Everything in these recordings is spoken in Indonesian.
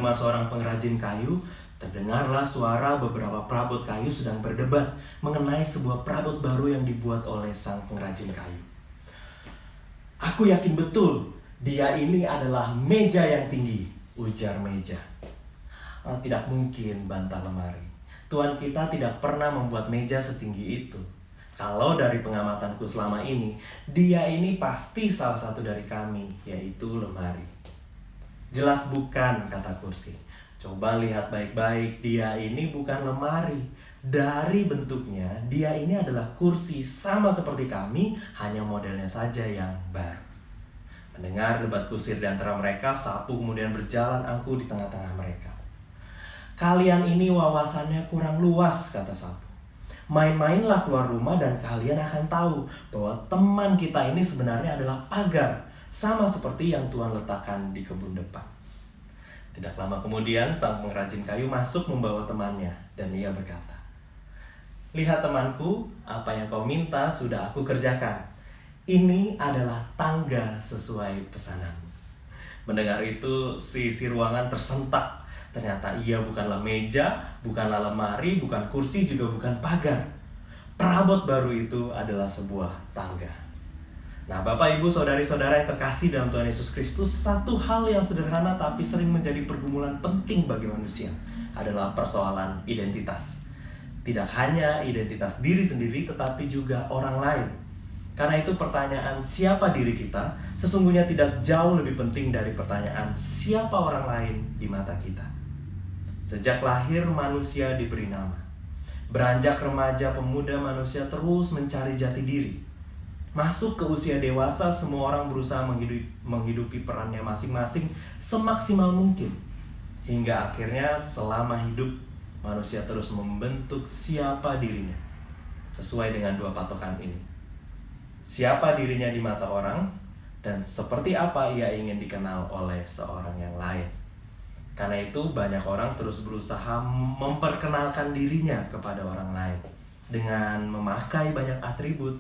rumah seorang pengrajin kayu, terdengarlah suara beberapa perabot kayu sedang berdebat mengenai sebuah perabot baru yang dibuat oleh sang pengrajin kayu. "Aku yakin betul, dia ini adalah meja yang tinggi," ujar meja. "Oh, tidak mungkin," bantah lemari. "Tuhan kita tidak pernah membuat meja setinggi itu. Kalau dari pengamatanku selama ini, dia ini pasti salah satu dari kami, yaitu lemari." "Jelas bukan," kata kursi. "Coba lihat baik-baik, dia ini bukan lemari. Dari bentuknya, dia ini adalah kursi sama seperti kami, hanya modelnya saja yang baru." Mendengar debat kusir di antara mereka, sapu kemudian berjalan angkuh di tengah-tengah mereka. "Kalian ini wawasannya kurang luas," kata sapu. "Main-mainlah keluar rumah dan kalian akan tahu bahwa teman kita ini sebenarnya adalah pagar, sama seperti yang Tuhan letakkan di kebun depan." Tidak lama kemudian, sang pengrajin kayu masuk membawa temannya, dan ia berkata, "Lihat temanku, apa yang kau minta sudah aku kerjakan. Ini adalah tangga sesuai pesananmu." Mendengar itu, seisi ruangan tersentak. Ternyata ia bukanlah meja, bukanlah lemari, bukan kursi, juga bukan pagar. Perabot baru itu adalah sebuah tangga. Nah, Bapak, Ibu, Saudari-saudara yang terkasih dalam Tuhan Yesus Kristus, satu hal yang sederhana tapi sering menjadi pergumulan penting bagi manusia adalah persoalan identitas. Tidak hanya identitas diri sendiri, tetapi juga orang lain. Karena itu pertanyaan siapa diri kita sesungguhnya tidak jauh lebih penting dari pertanyaan siapa orang lain di mata kita. Sejak lahir manusia diberi nama. Beranjak remaja pemuda manusia terus mencari jati diri. Masuk ke usia dewasa, semua orang berusaha menghidupi perannya masing-masing semaksimal mungkin. Hingga akhirnya selama hidup, manusia terus membentuk siapa dirinya sesuai dengan dua patokan ini. Siapa dirinya di mata orang, dan seperti apa ia ingin dikenal oleh seorang yang lain. Karena itu banyak orang terus berusaha memperkenalkan dirinya kepada orang lain dengan memakai banyak atribut,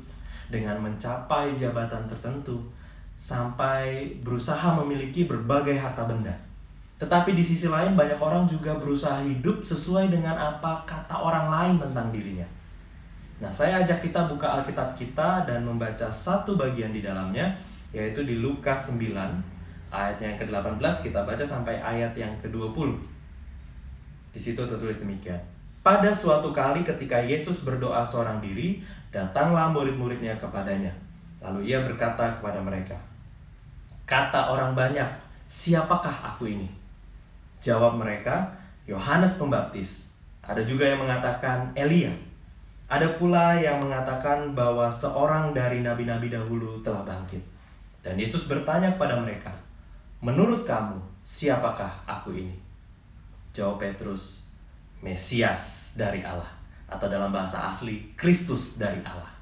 dengan mencapai jabatan tertentu, sampai berusaha memiliki berbagai harta benda. Tetapi di sisi lain banyak orang juga berusaha hidup sesuai dengan apa kata orang lain tentang dirinya. Nah, saya ajak kita buka Alkitab kita dan membaca satu bagian di dalamnya, yaitu di Lukas 9, ayatnya yang ke-18, kita baca sampai ayat yang ke-20. Di situ tertulis demikian. "Pada suatu kali ketika Yesus berdoa seorang diri, datanglah murid-muridnya kepadanya. Lalu ia berkata kepada mereka, 'Kata orang banyak, siapakah aku ini?' Jawab mereka, 'Yohanes Pembaptis.' Ada juga yang mengatakan Elia. Ada pula yang mengatakan bahwa seorang dari nabi-nabi dahulu telah bangkit." Dan Yesus bertanya kepada mereka, "Menurut kamu, siapakah aku ini?" Jawab Petrus, "Mesias dari Allah," atau dalam bahasa asli, Kristus dari Allah.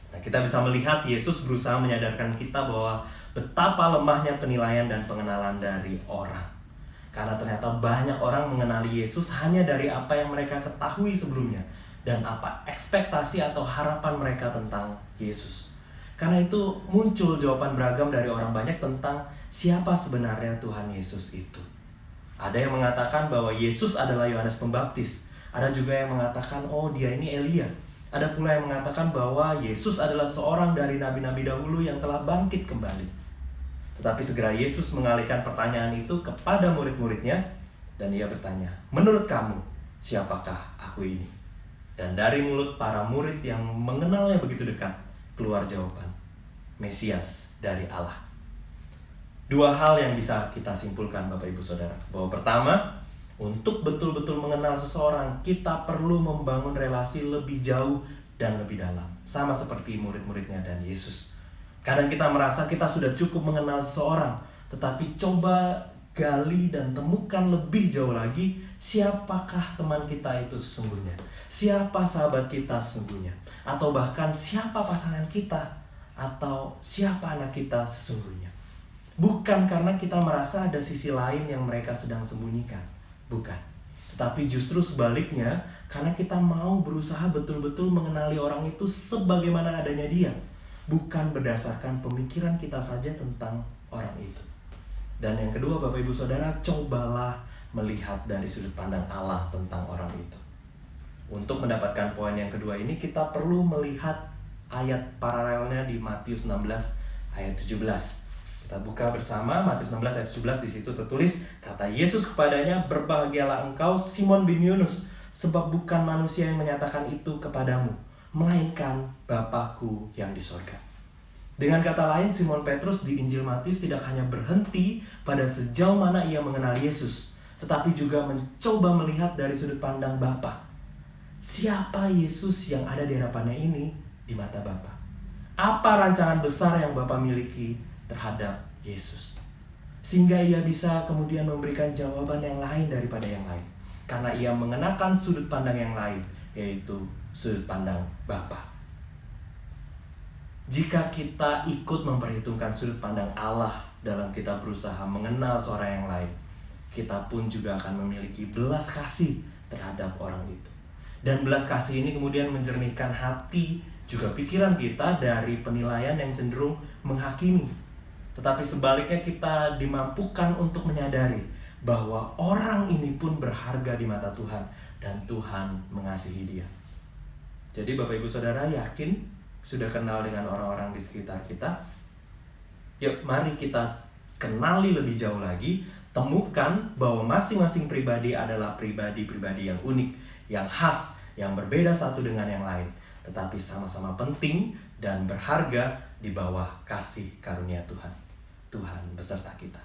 Nah, kita bisa melihat Yesus berusaha menyadarkan kita bahwa betapa lemahnya penilaian dan pengenalan dari orang. Karena ternyata banyak orang mengenali Yesus hanya dari apa yang mereka ketahui sebelumnya dan apa ekspektasi atau harapan mereka tentang Yesus. Karena itu muncul jawaban beragam dari orang banyak tentang siapa sebenarnya Tuhan Yesus itu. Ada yang mengatakan bahwa Yesus adalah Yohanes Pembaptis. Ada juga yang mengatakan, oh dia ini Elia. Ada pula yang mengatakan bahwa Yesus adalah seorang dari nabi-nabi dahulu yang telah bangkit kembali. Tetapi segera Yesus mengalihkan pertanyaan itu kepada murid-muridnya, dan ia bertanya, "Menurut kamu, siapakah aku ini?" Dan dari mulut para murid yang mengenalnya begitu dekat, keluar jawaban, "Mesias dari Allah." Dua hal yang bisa kita simpulkan, Bapak Ibu Saudara, bahwa pertama, untuk betul-betul mengenal seseorang, kita perlu membangun relasi lebih jauh dan lebih dalam, sama seperti murid-muridnya dan Yesus. Kadang kita merasa kita sudah cukup mengenal seseorang, tetapi coba gali dan temukan lebih jauh lagi siapakah teman kita itu sesungguhnya, siapa sahabat kita sesungguhnya, atau bahkan siapa pasangan kita, atau siapa anak kita sesungguhnya. Bukan karena kita merasa ada sisi lain yang mereka sedang sembunyikan, bukan. Tetapi justru sebaliknya, karena kita mau berusaha betul-betul mengenali orang itu sebagaimana adanya dia, bukan berdasarkan pemikiran kita saja tentang orang itu. Dan yang kedua, Bapak Ibu Saudara, cobalah melihat dari sudut pandang Allah tentang orang itu. Untuk mendapatkan poin yang kedua ini, kita perlu melihat ayat paralelnya di Matius 16 ayat 17. Kita buka bersama Matius 16 ayat 17. Di situ tertulis, kata Yesus kepadanya, "Berbahagialah engkau Simon bin Yunus, sebab bukan manusia yang menyatakan itu kepadamu, melainkan Bapa-Ku yang di sorga." Dengan kata lain, Simon Petrus di Injil Matius tidak hanya berhenti pada sejauh mana ia mengenal Yesus, tetapi juga mencoba melihat dari sudut pandang Bapa. Siapa Yesus yang ada di hadapannya ini di mata Bapa? Apa rancangan besar yang Bapa miliki terhadap Yesus? Sehingga ia bisa kemudian memberikan jawaban yang lain daripada yang lain. Karena ia mengenakan sudut pandang yang lain, yaitu sudut pandang Bapa. Jika kita ikut memperhitungkan sudut pandang Allah dalam kita berusaha mengenal seorang yang lain, kita pun juga akan memiliki belas kasih terhadap orang itu. Dan belas kasih ini kemudian menjernihkan hati juga pikiran kita dari penilaian yang cenderung menghakimi. Tetapi sebaliknya kita dimampukan untuk menyadari bahwa orang ini pun berharga di mata Tuhan dan Tuhan mengasihi dia. Jadi Bapak Ibu Saudara yakin sudah kenal dengan orang-orang di sekitar kita? Yuk mari kita kenali lebih jauh lagi, temukan bahwa masing-masing pribadi adalah pribadi-pribadi yang unik, yang khas, yang berbeda satu dengan yang lain, tetapi sama-sama penting dan berharga di bawah kasih karunia Tuhan. Tuhan beserta kita.